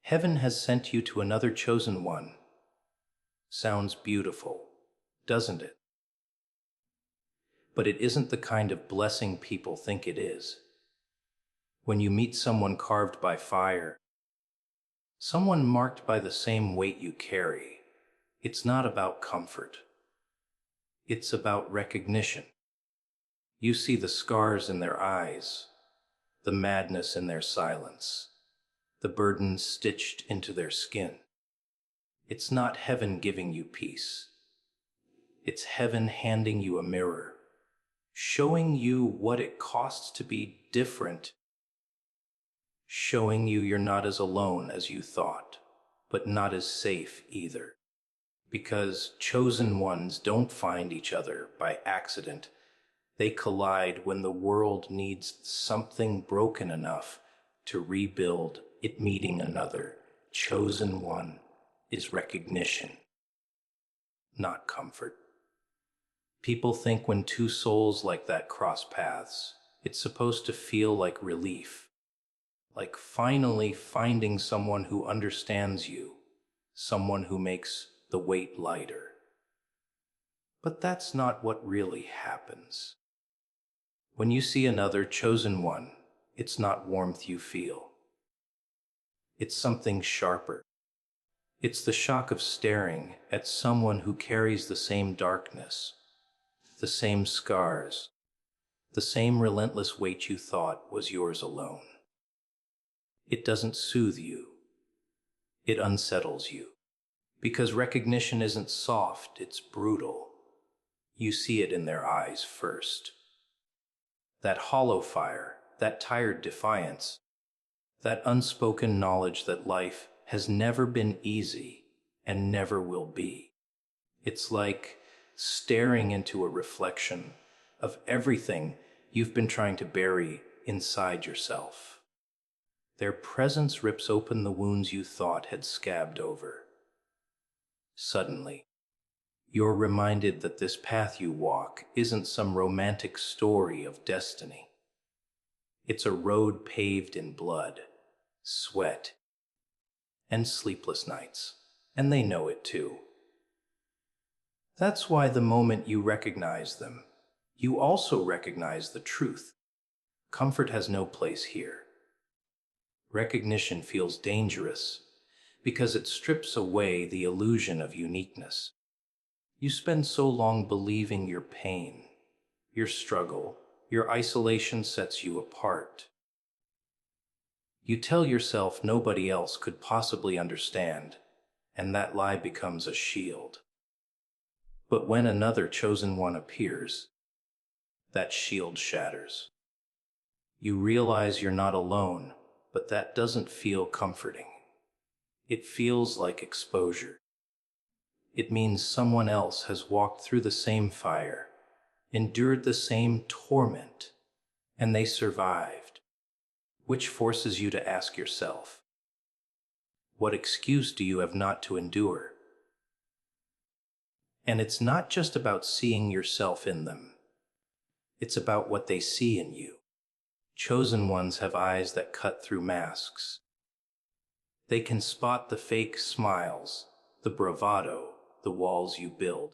Heaven has sent you to another chosen one. Sounds beautiful, doesn't it? But it isn't the kind of blessing people think it is. When you meet someone carved by fire, someone marked by the same weight you carry, it's not about comfort. It's about recognition. You see the scars in their eyes, the madness in their silence, the burden stitched into their skin. It's not heaven giving you peace. It's heaven handing you a mirror, showing you what it costs to be different, showing you you're not as alone as you thought, but not as safe either. Because chosen ones don't find each other by accident. They collide when the world needs something broken enough to rebuild it. Meeting another chosen one is recognition, not comfort. People think when two souls like that cross paths, it's supposed to feel like relief, like finally finding someone who understands you, someone who makes the weight lighter. But that's not what really happens. When you see another chosen one, it's not warmth you feel. It's something sharper. It's the shock of staring at someone who carries the same darkness, the same scars, the same relentless weight you thought was yours alone. It doesn't soothe you. It unsettles you. Because recognition isn't soft, it's brutal. You see it in their eyes first. That hollow fire, that tired defiance, that unspoken knowledge that life has never been easy and never will be. It's like staring into a reflection of everything you've been trying to bury inside yourself. Their presence rips open the wounds you thought had scabbed over. Suddenly, you're reminded that this path you walk isn't some romantic story of destiny. It's a road paved in blood, sweat, and sleepless nights, and they know it too. That's why the moment you recognize them, you also recognize the truth. Comfort has no place here. Recognition feels dangerous because it strips away the illusion of uniqueness. You spend so long believing your pain, your struggle, your isolation sets you apart. You tell yourself nobody else could possibly understand, and that lie becomes a shield. But when another chosen one appears, that shield shatters. You realize you're not alone, but that doesn't feel comforting. It feels like exposure. It means someone else has walked through the same fire, endured the same torment, and they survived, which forces you to ask yourself, what excuse do you have not to endure? And it's not just about seeing yourself in them. It's about what they see in you. Chosen ones have eyes that cut through masks. They can spot the fake smiles, the bravado, the walls you build.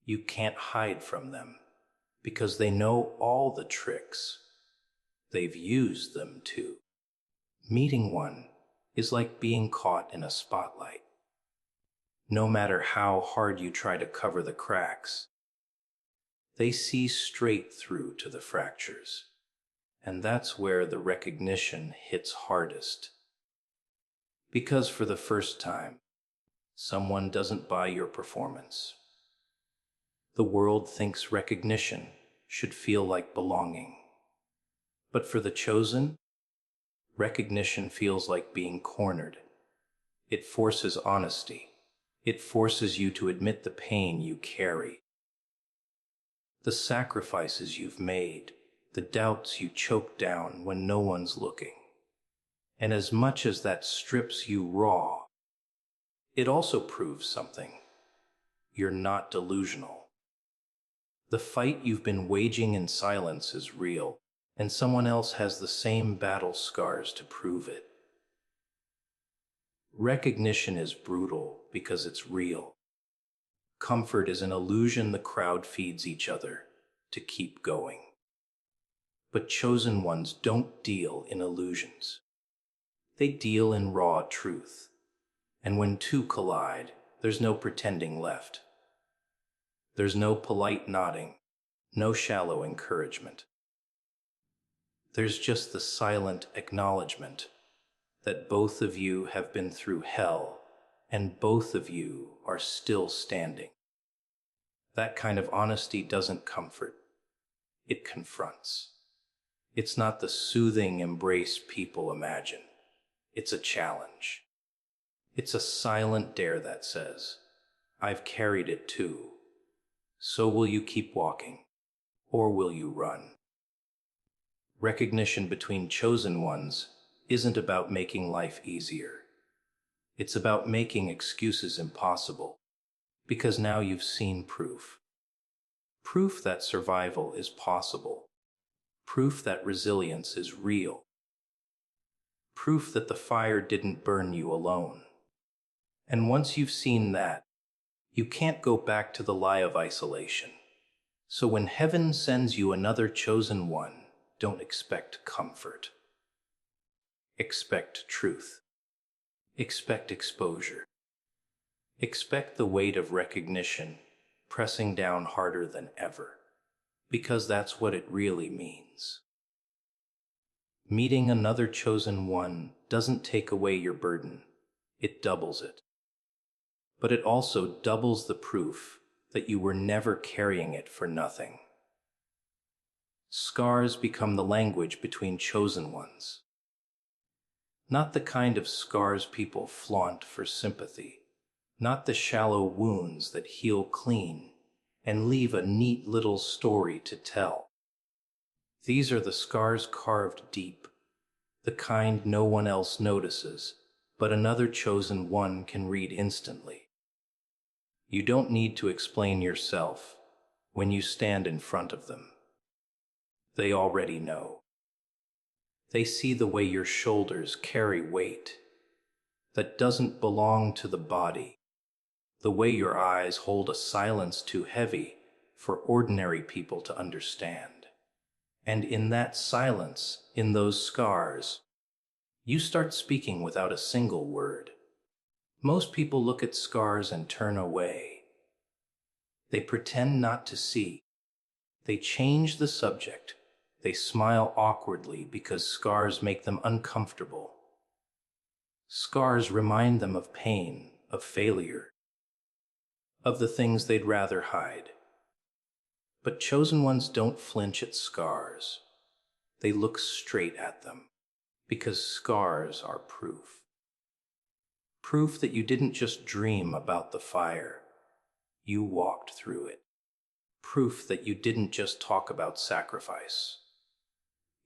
You can't hide from them because they know all the tricks. They've used them too. Meeting one is like being caught in a spotlight. No matter how hard you try to cover the cracks, they see straight through to the fractures. And that's where the recognition hits hardest. Because for the first time, someone doesn't buy your performance. The world thinks recognition should feel like belonging. But for the chosen, recognition feels like being cornered. It forces honesty. It forces you to admit the pain you carry, the sacrifices you've made, the doubts you choke down when no one's looking. And as much as that strips you raw, it also proves something. You're not delusional. The fight you've been waging in silence is real, and someone else has the same battle scars to prove it. Recognition is brutal because it's real. Comfort is an illusion the crowd feeds each other to keep going. But chosen ones don't deal in illusions. They deal in raw truth. And when two collide, there's no pretending left. There's no polite nodding, no shallow encouragement. There's just the silent acknowledgement that both of you have been through hell and both of you are still standing. That kind of honesty doesn't comfort, it confronts. It's not the soothing embrace people imagine. It's a challenge. It's a silent dare that says, I've carried it too. So will you keep walking, or will you run? Recognition between chosen ones isn't about making life easier. It's about making excuses impossible, because now you've seen proof. Proof that survival is possible. Proof that resilience is real. Proof that the fire didn't burn you alone. And once you've seen that, you can't go back to the lie of isolation. So when heaven sends you another chosen one, don't expect comfort. Expect truth. Expect exposure. Expect the weight of recognition pressing down harder than ever, because that's what it really means. Meeting another chosen one doesn't take away your burden, it doubles it. But it also doubles the proof that you were never carrying it for nothing. Scars become the language between chosen ones. Not the kind of scars people flaunt for sympathy, not the shallow wounds that heal clean and leave a neat little story to tell. These are the scars carved deep, the kind no one else notices, but another chosen one can read instantly. You don't need to explain yourself when you stand in front of them. They already know. They see the way your shoulders carry weight that doesn't belong to the body, the way your eyes hold a silence too heavy for ordinary people to understand. And in that silence, in those scars, you start speaking without a single word. Most people look at scars and turn away. They pretend not to see. They change the subject. They smile awkwardly because scars make them uncomfortable. Scars remind them of pain, of failure, of the things they'd rather hide. But chosen ones don't flinch at scars. They look straight at them, because scars are proof. Proof that you didn't just dream about the fire, you walked through it. Proof that you didn't just talk about sacrifice,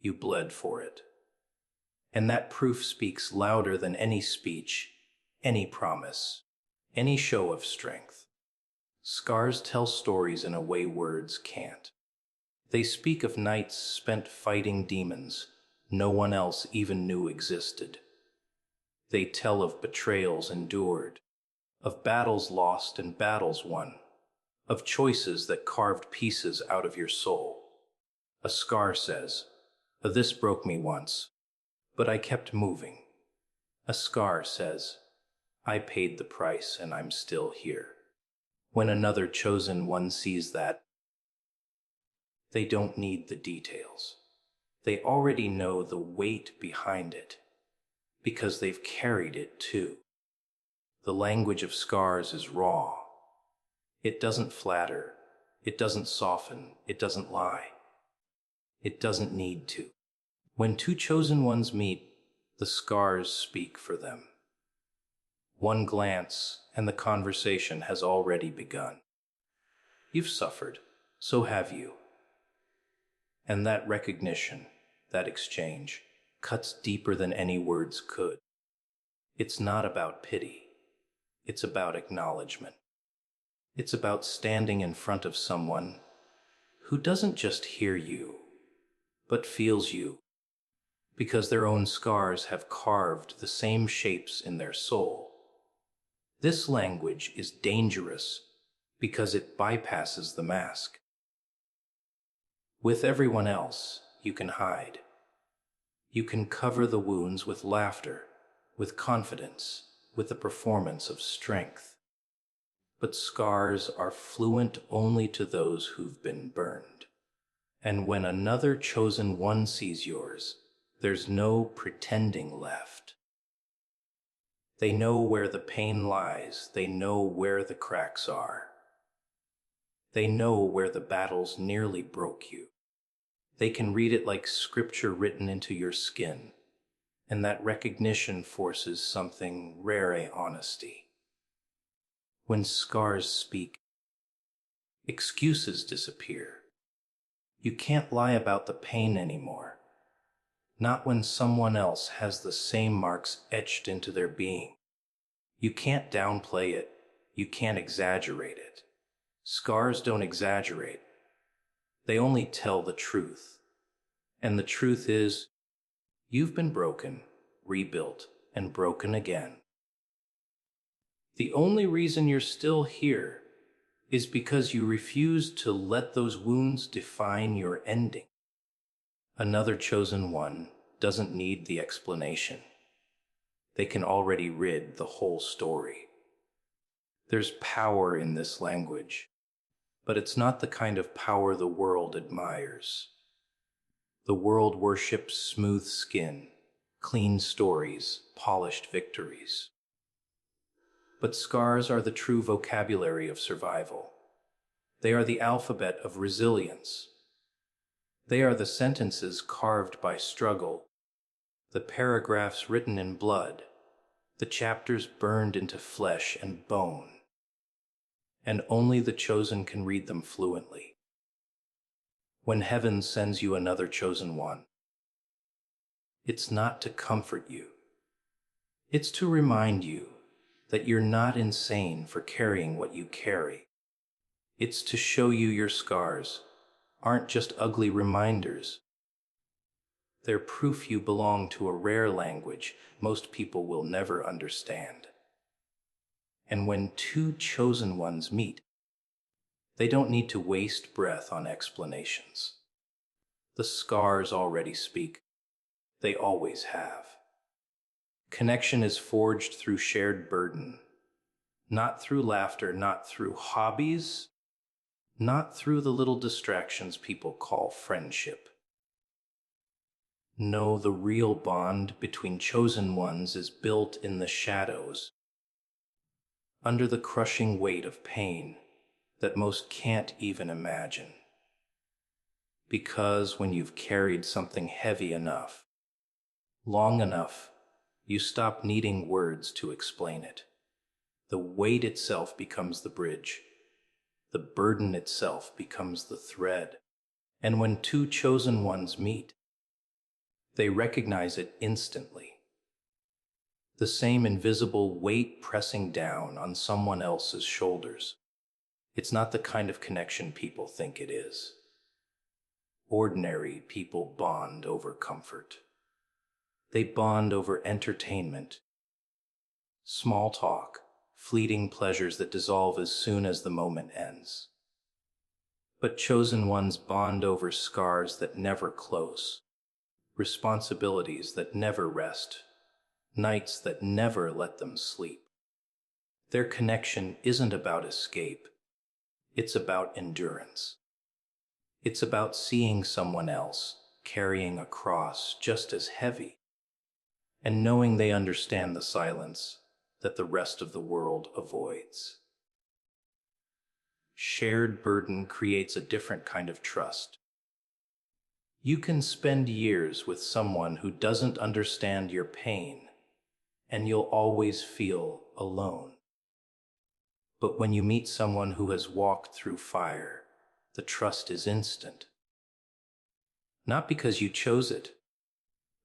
you bled for it. And that proof speaks louder than any speech, any promise, any show of strength. Scars tell stories in a way words can't. They speak of nights spent fighting demons no one else even knew existed. They tell of betrayals endured, of battles lost and battles won, of choices that carved pieces out of your soul. A scar says, "This broke me once, but I kept moving." A scar says, "I paid the price and I'm still here." When another chosen one sees that, they don't need the details. They already know the weight behind it, because they've carried it too. The language of scars is raw. It doesn't flatter, it doesn't soften, it doesn't lie. It doesn't need to. When two chosen ones meet, the scars speak for them. One glance, and the conversation has already begun. You've suffered, so have you. And that recognition, that exchange, cuts deeper than any words could. It's not about pity. It's about acknowledgement. It's about standing in front of someone who doesn't just hear you, but feels you, because their own scars have carved the same shapes in their soul. This language is dangerous because it bypasses the mask. With everyone else, you can hide. You can cover the wounds with laughter, with confidence, with the performance of strength. But scars are fluent only to those who've been burned. And when another chosen one sees yours, there's no pretending left. They know where the pain lies. They know where the cracks are. They know where the battles nearly broke you. They can read it like scripture written into your skin, and that recognition forces something rare honesty. When scars speak, excuses disappear. You can't lie about the pain anymore. Not when someone else has the same marks etched into their being. You can't downplay it. You can't exaggerate it. Scars don't exaggerate. They only tell the truth. And the truth is, you've been broken, rebuilt, and broken again. The only reason you're still here is because you refuse to let those wounds define your ending. Another chosen one doesn't need the explanation. They can already read the whole story. There's power in this language, but it's not the kind of power the world admires. The world worships smooth skin, clean stories, polished victories. But scars are the true vocabulary of survival. They are the alphabet of resilience. They are the sentences carved by struggle, the paragraphs written in blood, the chapters burned into flesh and bone. And only the chosen can read them fluently. When heaven sends you another chosen one, it's not to comfort you. It's to remind you that you're not insane for carrying what you carry. It's to show you your scars aren't just ugly reminders. They're proof you belong to a rare language most people will never understand. And when two chosen ones meet, they don't need to waste breath on explanations. The scars already speak. They always have. Connection is forged through shared burden, not through laughter, not through hobbies, not through the little distractions people call friendship. No, the real bond between chosen ones is built in the shadows, under the crushing weight of pain that most can't even imagine. Because when you've carried something heavy enough, long enough, you stop needing words to explain it. The weight itself becomes the bridge. The burden itself becomes the thread. And when two chosen ones meet, they recognize it instantly. The same invisible weight pressing down on someone else's shoulders. It's not the kind of connection people think it is. Ordinary people bond over comfort. They bond over entertainment, small talk, fleeting pleasures that dissolve as soon as the moment ends. But chosen ones bond over scars that never close, responsibilities that never rest, nights that never let them sleep. Their connection isn't about escape. It's about endurance. It's about seeing someone else carrying a cross just as heavy, and knowing they understand the silence that the rest of the world avoids. Shared burden creates a different kind of trust. You can spend years with someone who doesn't understand your pain, and you'll always feel alone. But when you meet someone who has walked through fire, the trust is instant. Not because you chose it,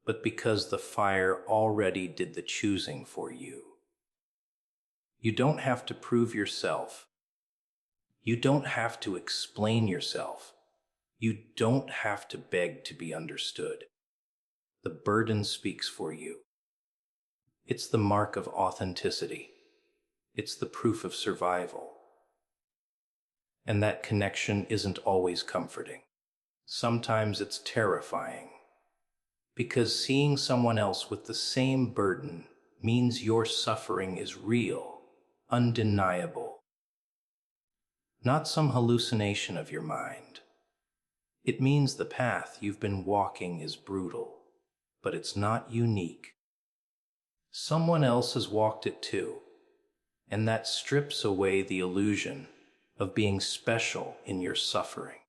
but because the fire already did the choosing for you. You don't have to prove yourself. You don't have to explain yourself. You don't have to beg to be understood. The burden speaks for you. It's the mark of authenticity. It's the proof of survival. And that connection isn't always comforting. Sometimes it's terrifying, because seeing someone else with the same burden means your suffering is real, undeniable, not some hallucination of your mind. It means the path you've been walking is brutal, but it's not unique. Someone else has walked it too, and that strips away the illusion of being special in your suffering.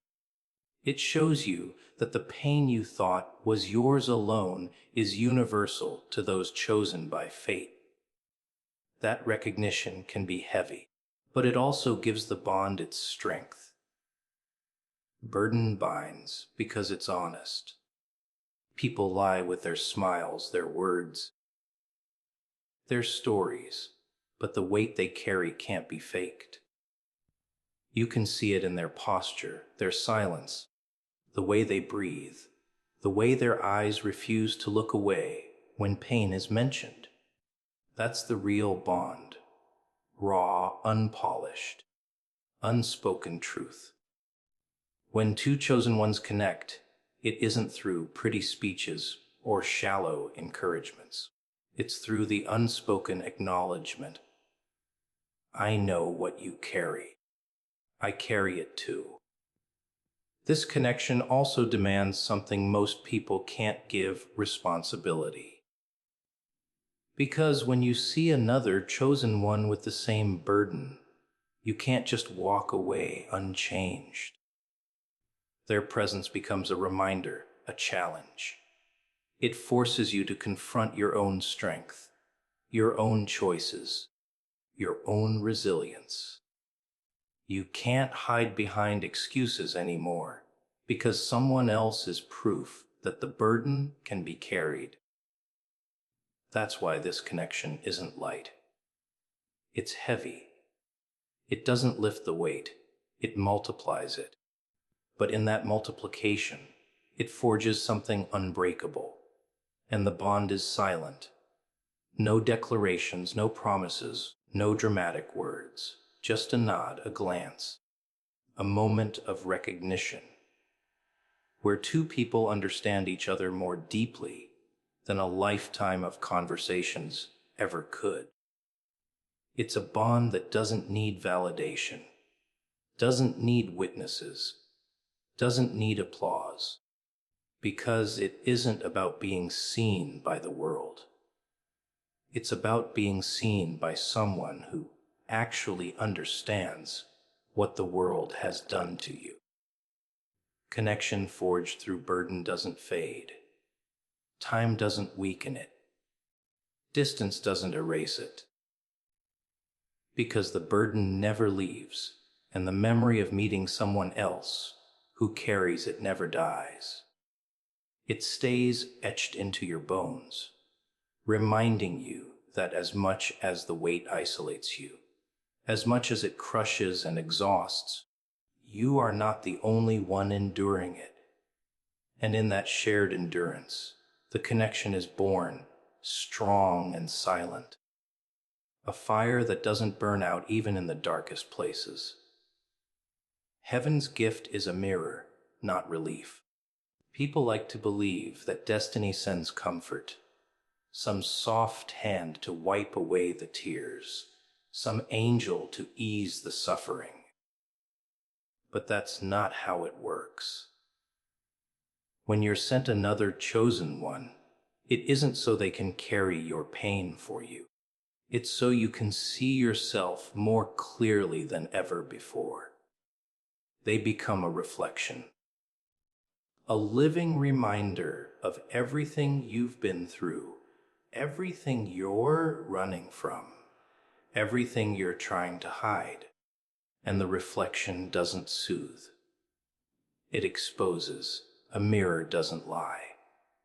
It shows you that the pain you thought was yours alone is universal to those chosen by fate. That recognition can be heavy, but it also gives the bond its strength. Burden binds because it's honest. People lie with their smiles, their words, their stories, but the weight they carry can't be faked. You can see it in their posture, their silence, the way they breathe, the way their eyes refuse to look away when pain is mentioned. That's the real bond, raw, unpolished, unspoken truth. When two chosen ones connect, it isn't through pretty speeches or shallow encouragements. It's through the unspoken acknowledgement. I know what you carry. I carry it too. This connection also demands something most people can't give: responsibility. Because when you see another chosen one with the same burden, you can't just walk away unchanged. Their presence becomes a reminder, a challenge. It forces you to confront your own strength, your own choices, your own resilience. You can't hide behind excuses anymore, because someone else is proof that the burden can be carried. That's why this connection isn't light. It's heavy. It doesn't lift the weight, it multiplies it. But in that multiplication, it forges something unbreakable, and the bond is silent. No declarations, no promises, no dramatic words, just a nod, a glance, a moment of recognition, where two people understand each other more deeply than a lifetime of conversations ever could. It's a bond that doesn't need validation, doesn't need witnesses, doesn't need applause, because it isn't about being seen by the world. It's about being seen by someone who actually understands what the world has done to you. Connection forged through burden doesn't fade. Time doesn't weaken it. Distance doesn't erase it. Because the burden never leaves, and the memory of meeting someone else who carries it never dies. It stays etched into your bones, reminding you that as much as the weight isolates you, as much as it crushes and exhausts, you are not the only one enduring it. And in that shared endurance, the connection is born, strong and silent. A fire that doesn't burn out even in the darkest places. Heaven's gift is a mirror, not relief. People like to believe that destiny sends comfort, some soft hand to wipe away the tears, some angel to ease the suffering. But that's not how it works. When you're sent another chosen one, it isn't so they can carry your pain for you. It's so you can see yourself more clearly than ever before. They become a reflection, a living reminder of everything you've been through, everything you're running from, everything you're trying to hide. And the reflection doesn't soothe. It exposes. A mirror doesn't lie.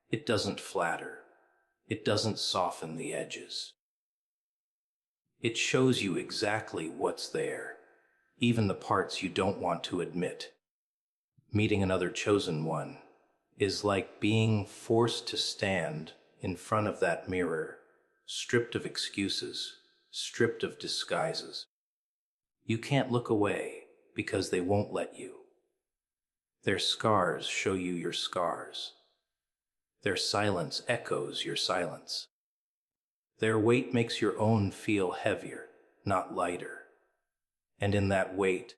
It doesn't flatter. It doesn't soften the edges. It shows you exactly what's there, even the parts you don't want to admit. Meeting another chosen one is like being forced to stand in front of that mirror, stripped of excuses, stripped of disguises. You can't look away because they won't let you. Their scars show you your scars. Their silence echoes your silence. Their weight makes your own feel heavier, not lighter. And in that weight,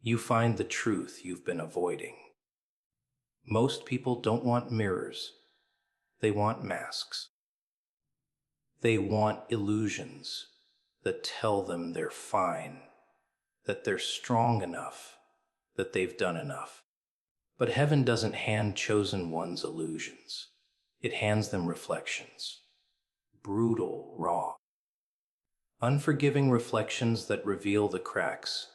you find the truth you've been avoiding. Most people don't want mirrors. They want masks. They want illusions that tell them they're fine, that they're strong enough, that they've done enough. But heaven doesn't hand chosen ones illusions. It hands them reflections. Brutal, raw. Unforgiving reflections that reveal the cracks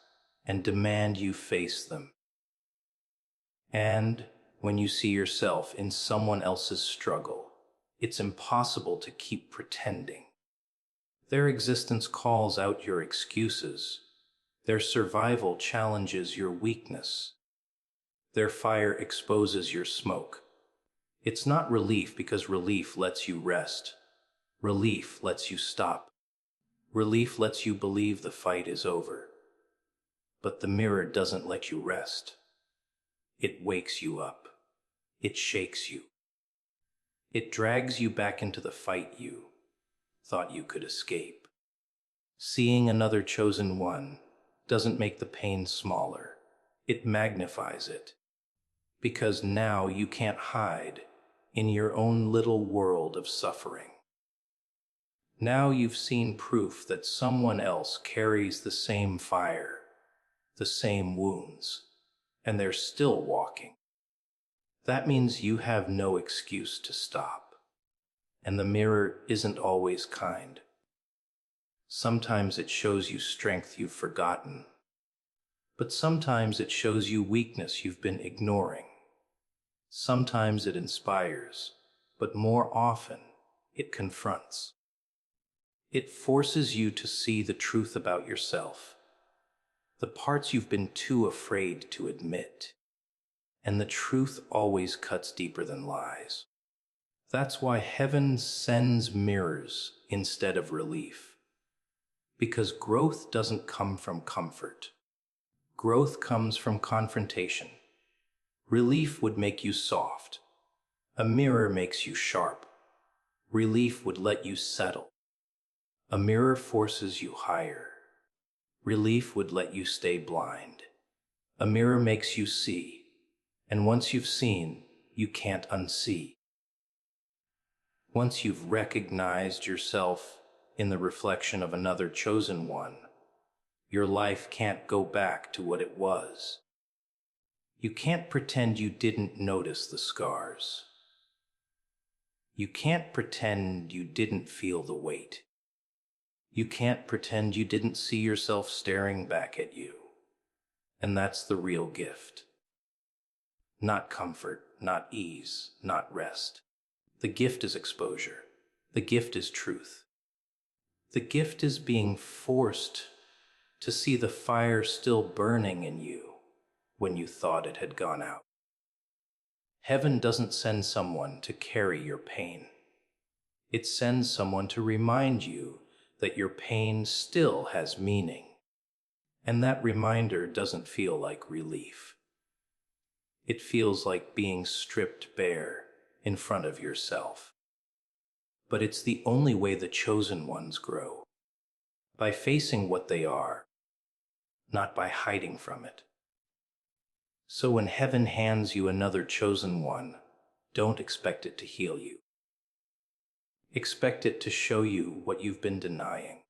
and demand you face them. And when you see yourself in someone else's struggle, it's impossible to keep pretending. Their existence calls out your excuses. Their survival challenges your weakness. Their fire exposes your smoke. It's not relief because relief lets you rest. Relief lets you stop. Relief lets you believe the fight is over. But the mirror doesn't let you rest. It wakes you up. It shakes you. It drags you back into the fight you thought you could escape. Seeing another chosen one doesn't make the pain smaller. It magnifies it. Because now you can't hide in your own little world of suffering. Now you've seen proof that someone else carries the same fire, the same wounds, and they're still walking. That means you have no excuse to stop. And the mirror isn't always kind. Sometimes it shows you strength you've forgotten, but sometimes it shows you weakness you've been ignoring. Sometimes it inspires, but more often it confronts. It forces you to see the truth about yourself, the parts you've been too afraid to admit. And the truth always cuts deeper than lies. That's why heaven sends mirrors instead of relief. Because growth doesn't come from comfort. Growth comes from confrontation. Relief would make you soft. A mirror makes you sharp. Relief would let you settle. A mirror forces you higher. Relief would let you stay blind. A mirror makes you see. And once you've seen, you can't unsee. Once you've recognized yourself in the reflection of another chosen one, your life can't go back to what it was. You can't pretend you didn't notice the scars. You can't pretend you didn't feel the weight. You can't pretend you didn't see yourself staring back at you. And that's the real gift. Not comfort, not ease, not rest. The gift is exposure. The gift is truth. The gift is being forced to see the fire still burning in you when you thought it had gone out. Heaven doesn't send someone to carry your pain. It sends someone to remind you that your pain still has meaning. And that reminder doesn't feel like relief. It feels like being stripped bare in front of yourself. But it's the only way the chosen ones grow. By facing what they are, not by hiding from it. So when heaven hands you another chosen one, don't expect it to heal you. Expect it to show you what you've been denying.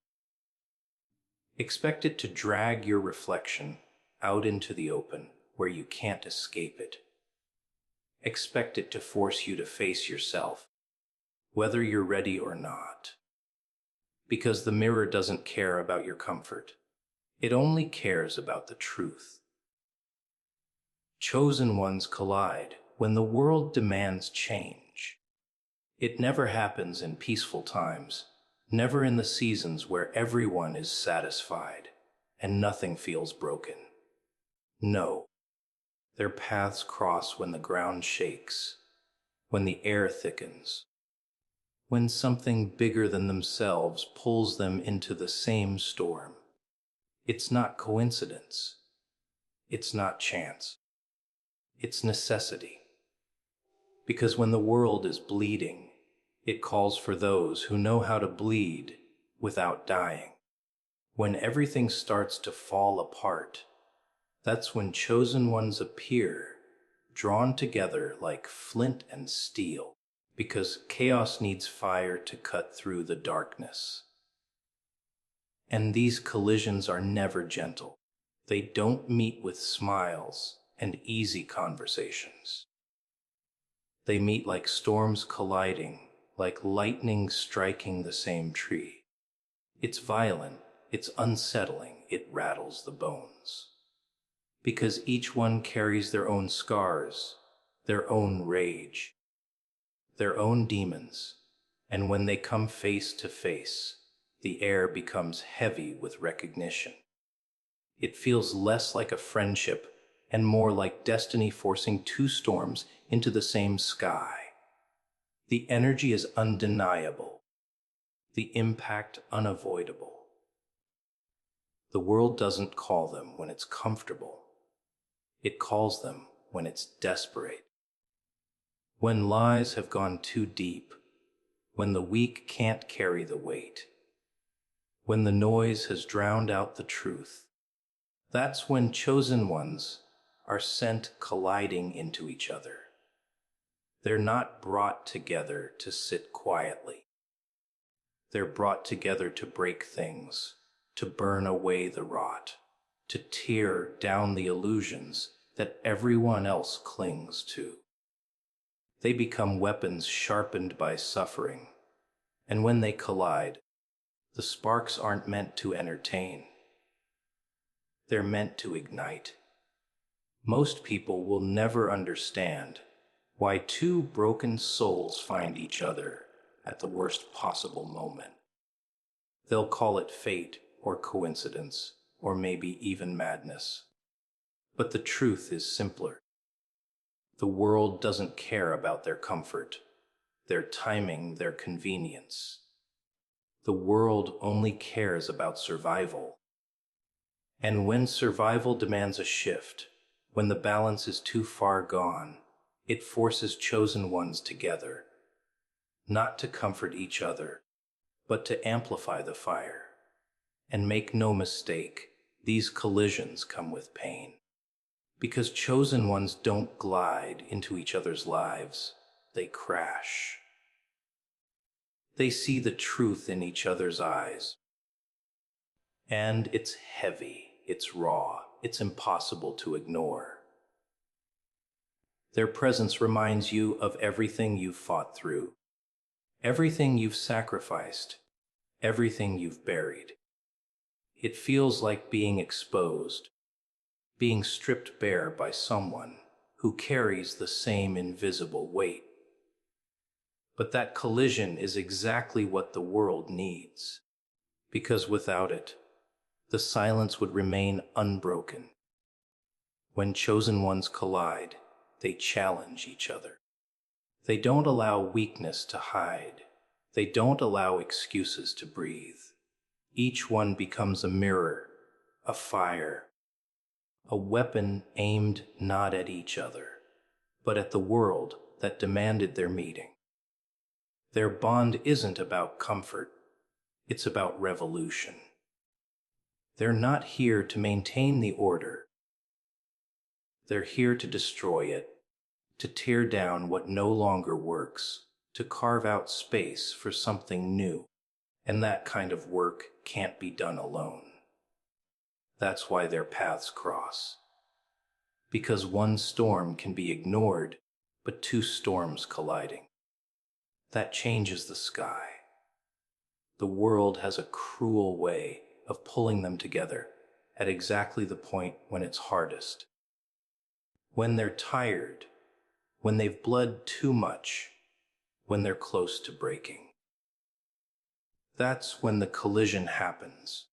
Expect it to drag your reflection out into the open where you can't escape it. Expect it to force you to face yourself, whether you're ready or not. Because the mirror doesn't care about your comfort. It only cares about the truth. Chosen ones collide when the world demands change. It never happens in peaceful times, never in the seasons where everyone is satisfied and nothing feels broken. No, their paths cross when the ground shakes, when the air thickens, when something bigger than themselves pulls them into the same storm. It's not coincidence. It's not chance. It's necessity. Because when the world is bleeding, it calls for those who know how to bleed without dying. When everything starts to fall apart, that's when chosen ones appear, drawn together like flint and steel, because chaos needs fire to cut through the darkness. And these collisions are never gentle. They don't meet with smiles and easy conversations. They meet like storms colliding, like lightning striking the same tree. It's violent, it's unsettling, it rattles the bones. Because each one carries their own scars, their own rage, their own demons, and when they come face to face, the air becomes heavy with recognition. It feels less like a friendship and more like destiny forcing two storms into the same sky. The energy is undeniable, the impact unavoidable. The world doesn't call them when it's comfortable. It calls them when it's desperate. When lies have gone too deep, when the weak can't carry the weight, when the noise has drowned out the truth, that's when chosen ones are sent colliding into each other. They're not brought together to sit quietly. They're brought together to break things, to burn away the rot, to tear down the illusions that everyone else clings to. They become weapons sharpened by suffering, and when they collide, the sparks aren't meant to entertain. They're meant to ignite. Most people will never understand why two broken souls find each other at the worst possible moment. They'll call it fate or coincidence, or maybe even madness. But the truth is simpler. The world doesn't care about their comfort, their timing, their convenience. The world only cares about survival. And when survival demands a shift, when the balance is too far gone, it forces chosen ones together, not to comfort each other, but to amplify the fire. And make no mistake, these collisions come with pain. Because chosen ones don't glide into each other's lives, they crash. They see the truth in each other's eyes. And it's heavy, it's raw, it's impossible to ignore. Their presence reminds you of everything you've fought through, everything you've sacrificed, everything you've buried. It feels like being exposed, being stripped bare by someone who carries the same invisible weight. But that collision is exactly what the world needs, because without it, the silence would remain unbroken. When chosen ones collide, they challenge each other. They don't allow weakness to hide. They don't allow excuses to breathe. Each one becomes a mirror, a fire, a weapon aimed not at each other, but at the world that demanded their meeting. Their bond isn't about comfort, it's about revolution. They're not here to maintain the order. They're here to destroy it, to tear down what no longer works, to carve out space for something new. And that kind of work can't be done alone. That's why their paths cross. Because one storm can be ignored, but two storms colliding. That changes the sky. The world has a cruel way of pulling them together at exactly the point when it's hardest. When they're tired, when they've bled too much, when they're close to breaking. That's when the collision happens.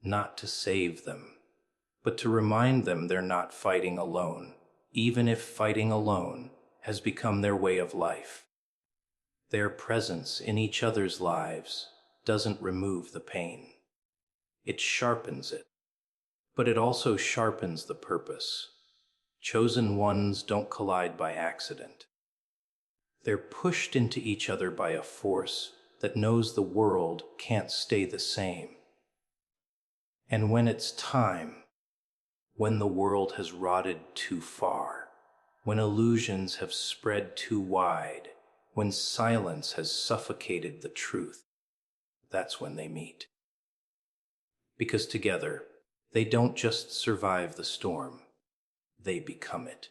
Not to save them, but to remind them they're not fighting alone, even if fighting alone has become their way of life. Their presence in each other's lives doesn't remove the pain. It sharpens it, but it also sharpens the purpose. Chosen ones don't collide by accident. They're pushed into each other by a force that knows the world can't stay the same. And when it's time, when the world has rotted too far, when illusions have spread too wide, when silence has suffocated the truth, that's when they meet. Because together, they don't just survive the storm, they become it.